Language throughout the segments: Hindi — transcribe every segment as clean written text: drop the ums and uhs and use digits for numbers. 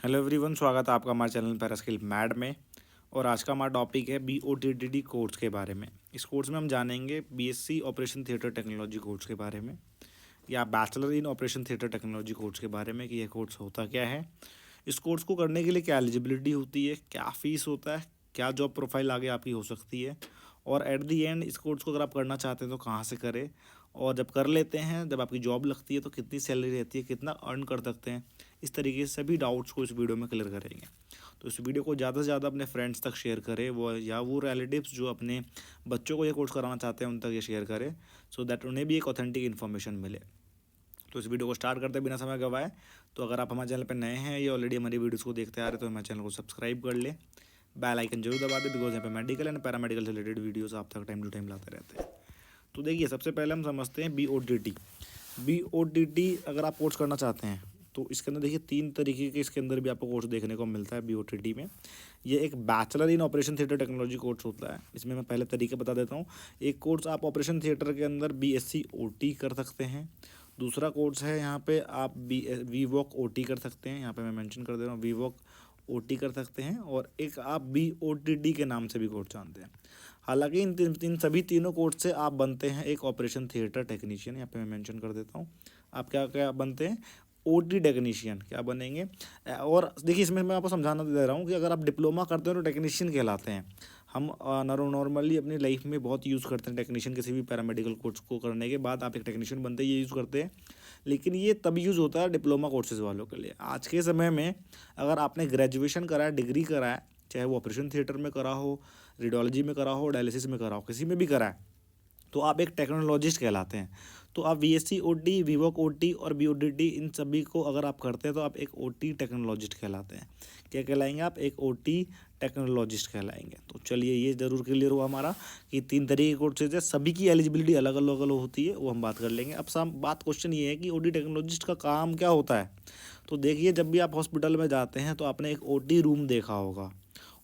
हेलो एवरीवन, स्वागत है आपका हमारे चैनल पैरास्किल मैड में। और आज का हमारा टॉपिक है BOTTD कोर्स के बारे में। इस कोर्स में हम जानेंगे BSc operation theatre technology course के बारे में या bachelor in operation theatre technology course के बारे में कि यह कोर्स होता क्या है, इस कोर्स को करने के लिए क्या एलिजिबिलिटी होती है, क्या फ़ीस होता है, क्या जॉब प्रोफाइल आगे आपकी हो सकती है, और एट दी एंड इस कोर्स को अगर आप करना चाहते हैं तो कहाँ से करें, और जब कर लेते हैं, जब आपकी जॉब लगती है तो कितनी सैलरी रहती है, कितना अर्न कर सकते हैं। इस तरीके से सभी डाउट्स को इस वीडियो में क्लियर करेंगे। तो इस वीडियो को ज़्यादा से ज़्यादा अपने फ्रेंड्स तक शेयर करें, वो रिलेटिव्स जो अपने बच्चों को ये कोर्स कराना चाहते हैं उन तक ये शेयर करें, सो दैट उन्हें भी एक ऑथेंटिक इन्फॉर्मेशन मिले। तो इस वीडियो को स्टार्ट करते बिना समय गवाए, तो अगर आप हमारे चैनल पर नए हैं या ऑलरेडी हमारी वीडियोस को देखते आ रहे हैं तो हमारे चैनल को सब्सक्राइब कर ले, बेल आइकन जरूर दबा दे, बिकॉज यहाँ पे मेडिकल एंड पैरामेडिकल से रिलेटेड वीडियोस आप तक टाइम टू टाइम लाते रहते हैं। तो देखिए, सबसे पहले हम समझते हैं BOTT अगर आप कोर्स करना चाहते हैं तो इसके अंदर देखिए 3 तरीके के इसके अंदर भी आपको कोर्स देखने को मिलता है। BOTT में ये एक bachelor in operation theatre technology course होता है। इसमें मैं पहले तरीके बता देता हूँ। एक कोर्स आप ऑपरेशन थिएटर के अंदर BSc OT कर सकते हैं। दूसरा कोर्स है यहाँ पे आप VWOC OT कर सकते हैं, यहाँ पे मैं मेंशन कर दे रहा हूँ, VWOC OT कर सकते हैं। और एक आप BOTD के नाम से भी कोर्स जानते हैं। हालांकि इन सभी तीनों कोर्स से आप बनते हैं एक ऑपरेशन थिएटर टेक्नीशियन। यहाँ पे मैं मेंशन कर देता हूँ, आप क्या क्या बनते हैं, OT टेक्नीशियन क्या बनेंगे। और देखिए, इसमें मैं आपको समझाना दे रहा हूँ कि अगर आप डिप्लोमा करते हो तो टेक्नीशियन कहलाते हैं। हम नॉर्मली अपनी लाइफ में बहुत यूज़ करते हैं टेक्नीशियन। किसी भी पैरामेडिकल कोर्स को करने के बाद आप एक टेक्नीशियन बनते हैं, ये यूज़ करते हैं। लेकिन ये तब यूज़ होता है डिप्लोमा कोर्सेज वालों के लिए। आज के समय में अगर आपने ग्रेजुएशन करा है, डिग्री करा है, चाहे वो ऑपरेशन थिएटर में करा हो, रेडियोलॉजी में करा हो, डायलिसिस में करा हो, किसी में भी करा है, तो आप एक टेक्नोलॉजिस्ट कहलाते हैं। तो आप VSc OT, VWOC OT और BOTT इन सभी को अगर आप करते हैं तो आप एक OT टेक्नोलॉजिस्ट कहलाते हैं। क्या कहलाएंगे आप? एक OT टेक्नोलॉजिस्ट कहलाएंगे। तो चलिए, ये ज़रूर क्लियर हुआ हमारा कि 3 तरीके के कोर्सेज है, सभी की एलिजिबिलिटी अलग अलग अलग होती है, वो हम बात कर लेंगे। अब बात क्वेश्चन ये है कि OT टेक्नोलॉजिस्ट का काम क्या होता है। तो देखिए, जब भी आप हॉस्पिटल में जाते हैं तो आपने एक OT रूम देखा होगा।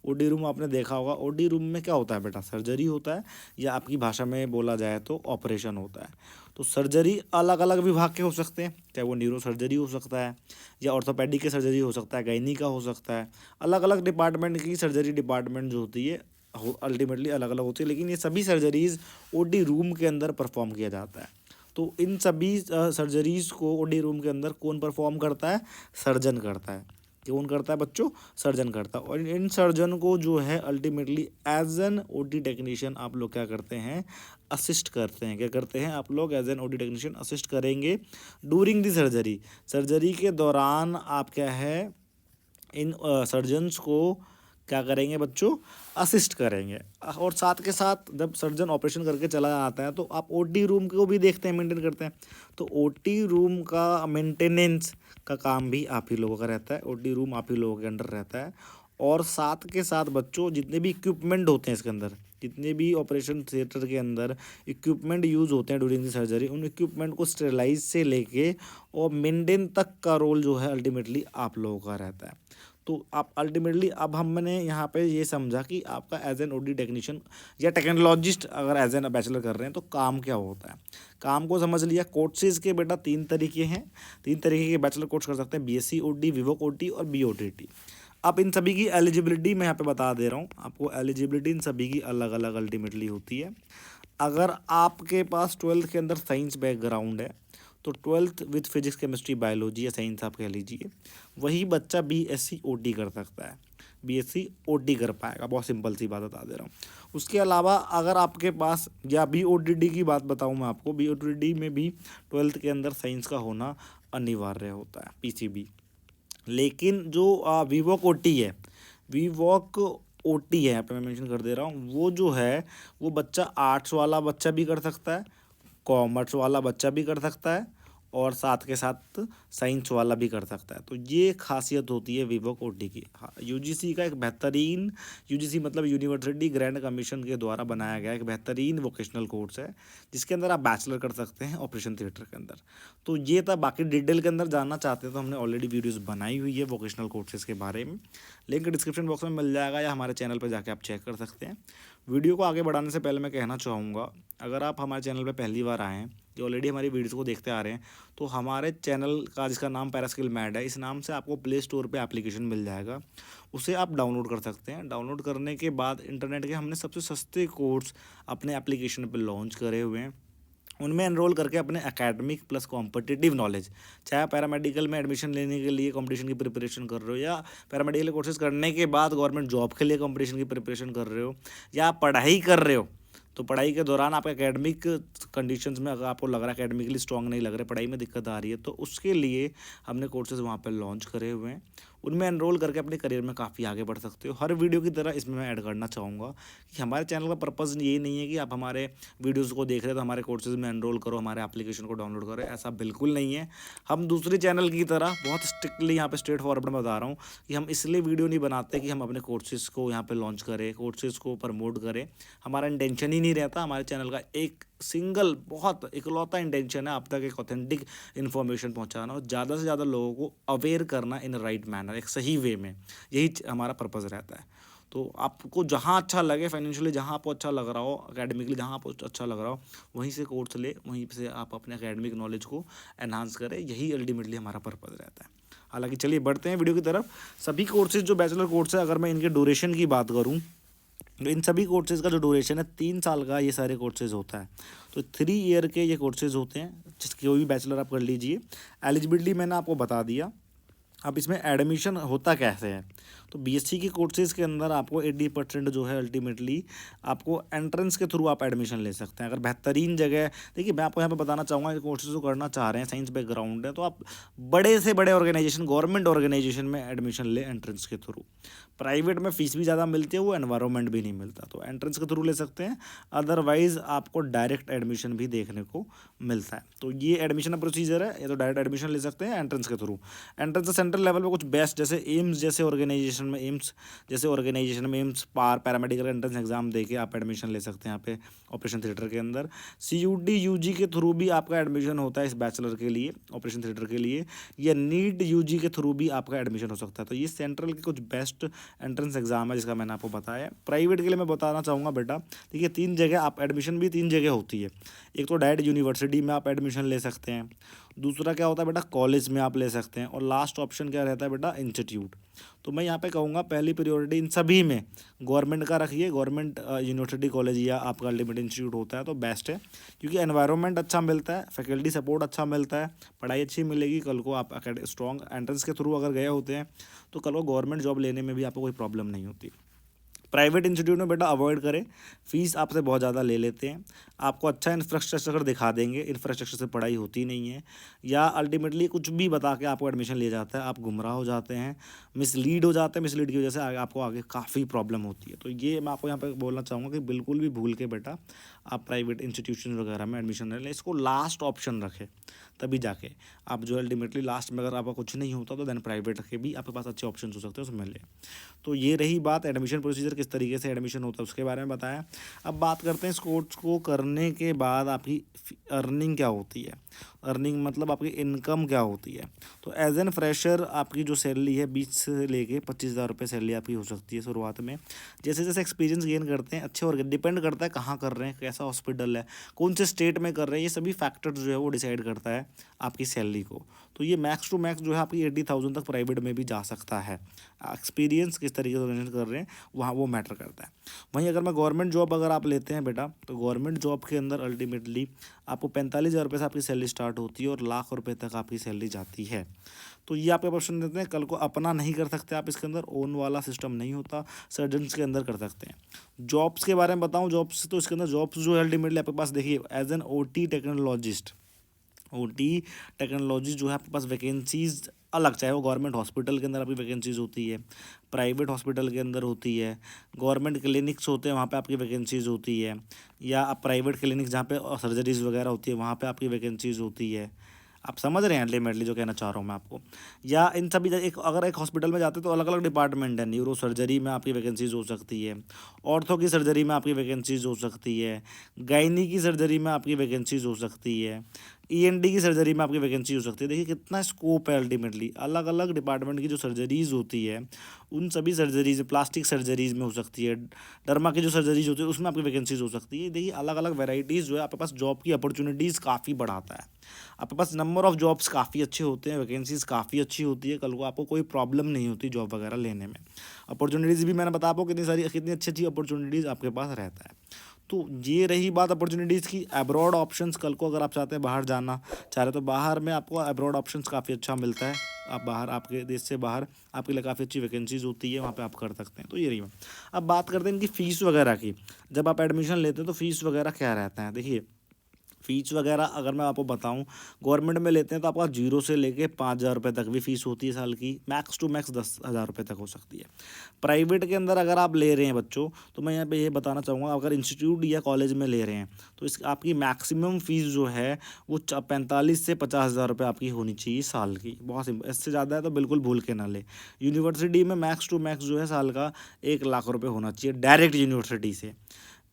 OT रूम आपने देखा होगा। OT रूम में क्या होता है बेटा? सर्जरी होता है, या आपकी भाषा में बोला जाए तो ऑपरेशन होता है। तो सर्जरी अलग अलग विभाग के हो सकते हैं, चाहे वो न्यूरो सर्जरी हो सकता है, या ऑर्थोपेडिक की सर्जरी हो सकता है, गायनी का हो सकता है। अलग अलग डिपार्टमेंट की सर्जरी डिपार्टमेंट जो होती है अल्टीमेटली अलग अलग होती है, लेकिन ये सभी सर्जरीज़ OT रूम के अंदर परफॉर्म किया जाता है। तो इन सभी सर्जरीज़ को OT रूम के अंदर कौन परफॉर्म करता है? सर्जन करता है। कौन करता है बच्चों? सर्जन करता है। और इन सर्जन को जो है ultimately as an OT technician आप लोग क्या करते हैं? असिस्ट करते हैं। क्या करते हैं आप लोग? As an OT technician assist करेंगे डूरिंग दी सर्जरी। सर्जरी के दौरान आप क्या है, इन सर्जन्स को क्या करेंगे बच्चों? असिस्ट करेंगे। और साथ के साथ जब सर्जन ऑपरेशन करके चला आता है तो आप OT रूम को भी देखते हैं, मेंटेन करते हैं। तो OT रूम का मेंटेनेंस का काम भी आप ही लोगों का रहता है। OT रूम आप ही लोगों के अंडर रहता है। और साथ के साथ बच्चों, जितने भी इक्विपमेंट होते हैं इसके अंदर, जितने भी ऑपरेशन थिएटर के अंदर इक्विपमेंट यूज़ होते हैं ड्यूरिंग द सर्जरी, उन इक्विपमेंट को स्टेरिलाइज से लेके और मेंटेन तक का रोल जो है अल्टीमेटली आप लोगों का रहता है। तो आप अल्टीमेटली, अब हमने यहाँ पे ये समझा कि आपका एज एन OT टेक्नीशियन या टेक्नोलॉजिस्ट अगर एज एन बैचलर कर रहे हैं तो काम क्या होता है। काम को समझ लिया। कोर्सेज के बेटा 3 तरीके हैं। 3 तरीके के बैचलर कोर्स कर सकते हैं, BSc OT, VWOC OT और BOTT। अब इन सभी की एलिजिबिलिटी मैं यहाँ पे बता दे रहा हूँ आपको। एलिजिबिलिटी इन सभी की अलग अलग अल्टीमेटली होती है। अगर आपके पास 12th के अंदर साइंस बैकग्राउंड है तो 12th with physics chemistry biology या साइंस आप कह लीजिए, वही बच्चा BSc OT कर सकता है। BSc OT कर पाएगा। बहुत सिंपल सी बात बता दे रहा हूँ। उसके अलावा अगर आपके पास, या BOTT की बात बताऊँ मैं आपको, BOTT में भी 12th के अंदर साइंस का होना अनिवार्य होता है, PCB। लेकिन जो VWOC OT है, VWOC OT है, यहाँ पे मैं मेंशन कर दे रहा हूँ, वो जो है वो बच्चा आर्ट्स वाला बच्चा भी कर सकता है, कॉमर्स वाला बच्चा भी कर सकता है, और साथ के साथ साइंस वाला भी कर सकता है। तो ये खासियत होती है VWOC OT की। हाँ, UGC का एक बेहतरीन, UGC मतलब यूनिवर्सिटी ग्रैंड कमीशन के द्वारा बनाया गया एक बेहतरीन वोकेशनल कोर्स है, जिसके अंदर आप बैचलर कर सकते हैं ऑपरेशन थिएटर के अंदर। तो ये था। बाकी डिटेल के अंदर जानना चाहते हैं तो हमने ऑलरेडी वीडियोज़ बनाई हुई है वोकेशनल कोर्सेज़ के बारे में, लिंक डिस्क्रिप्शन बॉक्स में मिल जाएगा, या हमारे चैनल पर जाके आप चेक कर सकते हैं। वीडियो को आगे बढ़ाने से पहले मैं कहना चाहूँगा, अगर आप हमारे चैनल पे पहली बार आए हैं, जो ऑलरेडी हमारी वीडियोज़ को देखते आ रहे हैं, तो हमारे चैनल का जिसका नाम पैरास्किल मैड है, इस नाम से आपको प्ले स्टोर पे एप्लीकेशन मिल जाएगा। उसे आप डाउनलोड कर सकते हैं। डाउनलोड करने के बाद इंटरनेट के हमने सबसे सस्ते कोर्स अपने एप्लीकेशन पे लॉन्च करे हुए हैं। उनमें एनरोल करके अपने एकेडमिक प्लस कॉम्पिटिटिव नॉलेज, चाहे आप पैरामेडिकल में एडमिशन लेने के लिए कंपटीशन की प्रिपरेशन कर रहे हो, या पैरामेडिकल कोर्सेज करने के बाद गवर्नमेंट जॉब के लिए कंपटीशन की प्रिपरेशन कर रहे हो, या आप पढ़ाई कर रहे हो, तो पढ़ाई के दौरान आप एकेडमिक कंडीशंस में अगर आपको लग रहा है एकेडमिकली स्ट्रांग नहीं लग रहे, पढ़ाई में दिक्कत आ रही है, तो उसके लिए हमने कोर्सेज वहाँ पर लॉन्च करे हुए हैं। उनमें एनरोल करके अपने करियर में काफ़ी आगे बढ़ सकते हो। हर वीडियो की तरह इसमें मैं ऐड करना चाहूँगा कि हमारे चैनल का पर्पज़ ये नहीं है कि आप हमारे वीडियोज़ को देख रहे हो तो हमारे कोर्सेज में एनरोल करो, हमारे एप्लीकेशन को डाउनलोड करो, ऐसा बिल्कुल नहीं है। हम दूसरे चैनल की तरह बहुत स्ट्रिक्टली यहाँ पे स्ट्रेट फॉरवर्ड में बता रहा हूँ कि हम इसलिए वीडियो नहीं बनाते कि हम अपने कोर्सेज को यहाँ पे लॉन्च करें, कोर्सेज को प्रमोट करें। हमारा इंटेंशन ही नहीं रहता। हमारे चैनल का एक सिंगल बहुत इकलौता इंटेंशन है आप तक एक ऑथेंटिक इन्फॉर्मेशन पहुंचाना और ज़्यादा से ज़्यादा लोगों को अवेयर करना इन राइट मैनर, एक सही वे में। यही हमारा पर्पज़ रहता है। तो आपको जहाँ अच्छा लगे, फाइनेंशियली जहाँ आपको अच्छा लग रहा हो, एकेडमिकली जहाँ आपको अच्छा लग रहा हो, वहीं से कोर्स ले, वहीं से आप अपने एकेडमिक नॉलेज को एनहांस करें। यही अल्टीमेटली हमारा पर्पज़ रहता है। हालांकि चलिए बढ़ते हैं वीडियो की तरफ। सभी कोर्सेज जो बैचलर कोर्स है, अगर मैं इनके ड्यूरेशन की बात करूँ तो इन सभी कोर्सेज़ का जो ड्यूरेशन है 3 साल का ये सारे कोर्सेज़ होता है। तो 3 ईयर के ये कोर्सेज़ होते हैं, जिसकी कोई भी बैचलर आप कर लीजिए। एलिजिबिलिटी मैंने आपको बता दिया। अब इसमें एडमिशन होता कैसे है, तो बीएससी के कोर्सेज़ के अंदर आपको 80% जो है अल्टीमेटली आपको एंट्रेंस के थ्रू आप एडमिशन ले सकते हैं। अगर बेहतरीन जगह, देखिए मैं आपको यहाँ पे बताना चाहूँगा कि कोर्सेज़ जो करना चाह रहे हैं, साइंस बैकग्राउंड है, तो आप बड़े से बड़े ऑर्गेनाइजेशन, गवर्नमेंट ऑर्गेनाइजेशन में एडमिशन ले एंट्रेंस के थ्रू। प्राइवेट में फ़ीस भी ज़्यादा मिलती है, वो एनवायरनमेंट भी नहीं मिलता, तो एंट्रेंस के थ्रू ले सकते हैं। अदरवाइज़ आपको डायरेक्ट एडमिशन भी देखने को मिलता है। तो ये एडमिशन का प्रोसीजर है, या तो डायरेक्ट एडमिशन ले सकते हैं एंट्रेंस के थ्रू। एंट्रेंस से सेंट्रल लेवल पे कुछ बेस्ट, जैसे एम्स जैसे ऑर्गेनाइजेशन में, एम्स पैरामेडिकल एंट्रेंस एग्जाम देके आप एडमिशन ले सकते हैं यहाँ पे ऑपरेशन थिएटर के अंदर। सीयूटी यूजी के थ्रू भी आपका एडमिशन होता है इस बैचलर के लिए, ऑपरेशन थिएटर के लिए, या नीट यूजी के थ्रू भी आपका एडमिशन हो सकता है। तो ये सेंट्रल के कुछ बेस्ट एंट्रेंस एग्जाम है जिसका मैंने आपको बताया। प्राइवेट के लिए मैं बताना चाहूँगा बेटा, देखिए 3 जगह आप एडमिशन भी 3 जगह होती है। एक तो डायरेक्ट यूनिवर्सिटी में आप एडमिशन ले सकते हैं, दूसरा क्या होता है बेटा कॉलेज में आप ले सकते हैं, और लास्ट ऑप्शन क्या रहता है बेटा इंस्टीट्यूट। तो मैं यहाँ पे कहूँगा पहली प्रायोरिटी इन सभी में गवर्नमेंट का रखिए। गवर्नमेंट यूनिवर्सिटी कॉलेज या आपका अल्टीमेट इंस्टीट्यूट होता है तो बेस्ट है, क्योंकि एनवायरनमेंट अच्छा मिलता है, फैकल्टी सपोर्ट अच्छा मिलता है, पढ़ाई अच्छी मिलेगी। कल को आप स्ट्रॉन्ग एंट्रेंस के थ्रू अगर गए होते हैं तो कल को गवर्नमेंट जॉब लेने में भी आपको कोई प्रॉब्लम नहीं होती। प्राइवेट इंस्टीट्यूट में बेटा अवॉइड करें, फ़ीस आपसे बहुत ज़्यादा ले लेते हैं। आपको अच्छा इंफ्रास्ट्रक्चर दिखा देंगे, इंफ्रास्ट्रक्चर से पढ़ाई होती नहीं है, या अल्टीमेटली कुछ भी बता के आपको एडमिशन ले जाता है, आप गुमराह हो जाते हैं, मिसलीड हो जाते हैं। मिसलीड की वजह से आपको आगे काफ़ी प्रॉब्लम होती है। तो ये मैं आपको यहाँ पे बोलना चाहूँगा कि बिल्कुल भी भूल के बेटा आप प्राइवेट इंस्टीट्यूशन वगैरह में एडमिशन ले लें, इसको लास्ट ऑप्शन रखें, तभी जाके आप जो अल्टीमेटली लास्ट में अगर आपका कुछ नहीं होता तो देन प्राइवेट के भी आपके पास अच्छे ऑप्शन हो सकते हैं, उसमें ले। तो ये रही बात एडमिशन प्रोसीजर, किस तरीके से एडमिशन होता है उसके बारे में बताया। अब बात करते हैं इस कोर्स को करने के बाद आपकी अर्निंग क्या होती है। अर्निंग मतलब आपकी इनकम क्या होती है। तो एज एन फ्रेशर आपकी जो सैलरी है 20 से लेके 25,000 रुपये सैलरी आपकी हो सकती है शुरुआत में। जैसे जैसे एक्सपीरियंस गेन करते हैं अच्छे, और डिपेंड करता है कहाँ कर रहे हैं, कैसा हॉस्पिटल है, कौन से स्टेट में कर रहे हैं, ये सभी फैक्टर्स जो है वो डिसाइड करता है आपकी सैलरी को। तो ये मैक्स टू मैक्स जो है आपकी 80,000 तक प्राइवेट में भी जा सकता है। एक्सपीरियंस किस तरीके से ऑर्गेनाइज कर रहे हैं वहाँ वो मैटर करता है। वहीं अगर मैं गवर्नमेंट जॉब अगर आप लेते हैं बेटा, तो गवर्नमेंट जॉब के अंदर अल्टीमेटली आपको 45,000 रुपये से आपकी सैलरी स्टार्ट होती है और लाख रुपए तक आपकी सैलरी जाती है। तो ये आपके ऑप्शन देते हैं। कल को अपना नहीं कर सकते आप, इसके अंदर ओन वाला सिस्टम नहीं होता, सर्जन्स के अंदर कर सकते हैं। जॉब्स के बारे में बताऊँ, जॉब्स तो इसके अंदर जॉब्स जो है अल्टीमेटली आपके पास देखिए as an OT technologist, OT technology जो है आपके पास वैकेंसीज़ अलग, चाहे वो गवर्नमेंट हॉस्पिटल के अंदर आपकी वैकेंसीज़ होती है, प्राइवेट हॉस्पिटल के अंदर होती है, गवर्नमेंट क्लिनिक्स होते हैं वहाँ पे आपकी वैकेंसीज़ होती है, या आप प्राइवेट क्लिनिक्स जहाँ पे सर्जरीज़ वगैरह होती है वहाँ पे आपकी वैकेंसीज़ होती है। आप समझ रहे हैं अल्टीमेटली जो कहना चाह रहा हूँ मैं आपको। या इन सभी अगर एक हॉस्पिटल में जाते हैं तो अलग अलग डिपार्टमेंट है। न्यूरो सर्जरी में आपकी वैकेंसीज हो सकती है, ऑर्थो की सर्जरी में आपकी वैकेंसीज हो सकती है, गायनी की सर्जरी में आपकी वैकेंसीज हो सकती है, ईएनटी की सर्जरी में आपकी वैकेंसी हो सकती है। देखिए कितना स्कोप है, अल्टीमेटली अलग अलग डिपार्टमेंट की जो सर्जरीज होती है उन सभी सर्जरीज, प्लास्टिक सर्जरीज में हो सकती है, डर्मा की जो सर्जरीज होती है उसमें आपकी वैकेंसीज हो सकती है। देखिए अलग अलग वेराइटीज़ जो है आपके पास जॉब की अपॉर्चुनिटीज़ काफ़ी बढ़ाता है। आपके पास नंबर ऑफ़ जॉब्स काफ़ी अच्छे होते हैं, वैकेंसीज काफ़ी अच्छी होती है, कल को आपको कोई प्रॉब्लम नहीं होती जॉब वगैरह लेने में। अपॉर्चुनिटीज़ भी मैंने बता पाऊँ कितनी सारी, कितनी अच्छी अच्छी अपॉर्चुनिटीज़ आपके पास रहता है। तो ये रही बात अपॉर्चुनिटीज़ की। अब्रॉड ऑप्शंस, कल को अगर आप चाहते हैं बाहर जाना चाह रहे तो बाहर में आपको अब्रॉड ऑप्शंस काफ़ी अच्छा मिलता है। आप बाहर, आपके देश से बाहर आपके लिए काफ़ी अच्छी वैकेंसीज होती है, वहाँ पे आप कर सकते हैं। तो ये रही बात। अब बात करते हैं इनकी फ़ीस वगैरह की। जब आप एडमिशन लेते हैं तो फ़ीस वगैरह क्या रहता है। देखिए फ़ीस वगैरह अगर मैं आपको बताऊं, गवर्नमेंट में लेते हैं तो आपका 0 से लेके 5,000 रुपये तक भी फ़ीस होती है साल की, मैक्स टू मैक्स 10,000 रुपये तक हो सकती है। प्राइवेट के अंदर अगर आप ले रहे हैं बच्चों, तो मैं यहाँ पे ये बताना चाहूँगा, अगर इंस्टीट्यूट या कॉलेज में ले रहे हैं तो इस आपकी मैक्सिमम फ़ीस जो है वो 45 से 50,000 रुपये आपकी होनी चाहिए साल की। बहुत सिंपल, इससे ज़्यादा है तो बिल्कुल भूल के ना ले। यूनिवर्सिटी में मैक्स टू मैक्स जो है साल का 1,00,000 रुपये होना चाहिए डायरेक्ट यूनिवर्सिटी से,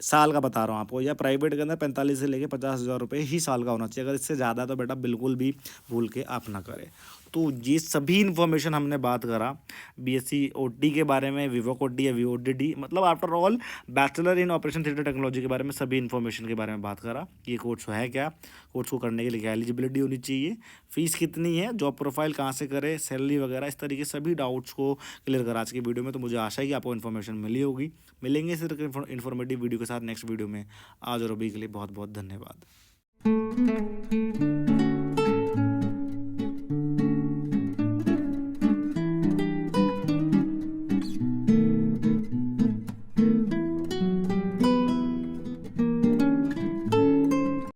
साल का बता रहा हूँ आपको। या प्राइवेट के अंदर 45 से लेके 50,000 रुपये ही साल का होना चाहिए। अगर इससे ज़्यादा है तो बेटा बिल्कुल भी भूल के आप ना करें। तो ये सभी इन्फॉर्मेशन हमने बात करा बीएससी ओटी के बारे में, विवोक ओटी या वीओटीडी, मतलब after all bachelor in operation theatre technology के बारे में सभी इन्फॉर्मेशन के बारे में बात करा। ये कोर्स है क्या, कोर्स को करने के लिए क्या एलिजिबिलिटी होनी चाहिए, फीस कितनी है, जॉब प्रोफाइल कहाँ से करें, सैलरी वगैरह, इस तरीके सभी डाउट्स को क्लियर करा आज की वीडियो में। तो मुझे आशा है कि आपको इन्फॉर्मेशन मिली होगी। मिलेंगे सिर्फ इन्फॉर्मेटिव वीडियो के साथ नेक्स्ट वीडियो में। आज और अभी के लिए बहुत बहुत धन्यवाद।